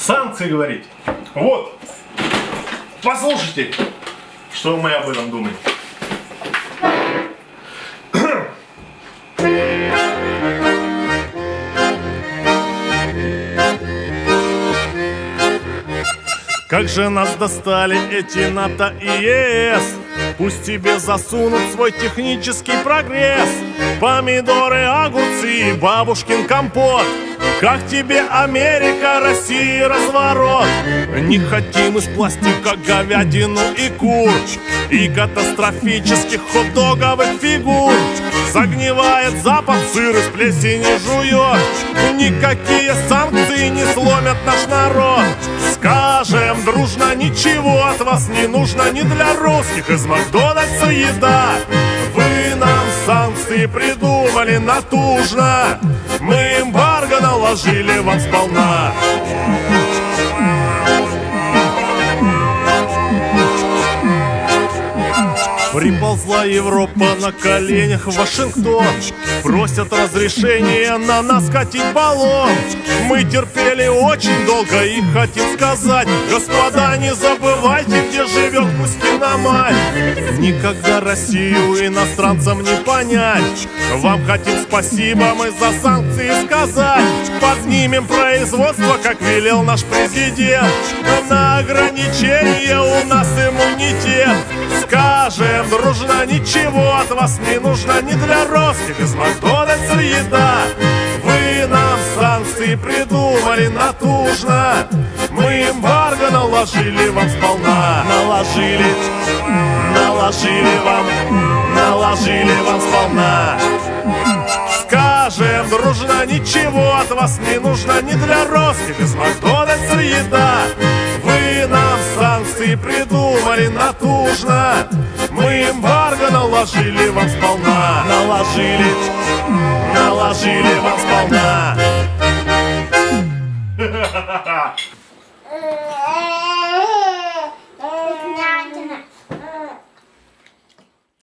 Санкции, говорите? Вот, послушайте, что мы об этом думаем. Как же нас достали эти НАТО и ЕС. Пусть тебе засунут свой технический прогресс. Помидоры, огурцы и бабушкин компот. Как тебе Америка, Россия, разворот? Не хотим из пластика говядину и кур и катастрофических хот-договых фигур. Загнивает Запад, сыр из плесени жует. Никакие санкции не сломят наш народ. Скажем дружно, ничего от вас не нужно. Не для русских из Макдональдса еда. Вы нам санкции придумали натужно. Мы эмбарго наложили вам сполна. Приползла Европа на коленях в Вашингтон. Просят разрешения на нас катить баллон. Мы терпели очень долго и хотим сказать: господа, не забывайте, где живет Пускина мать. Никогда Россию иностранцам не понять. Вам хотим спасибо мы за санкции сказать. Поднимем производство, как велел наш президент. На ограничения у нас иммунитет. Скажем дружно, ничего от вас не нужно. Не для русских из Макдональдса еда. Вы нам санкции придумали натужно. Мы эмбарго наложили вам сполна. Наложили вам сполна. Скажем дружно, ничего от вас не нужно. Не для русских из Макдональдса еда. Вы нам санкции придумали натужно. Мы эмбарго наложили вам сполна. Наложили вам сполна.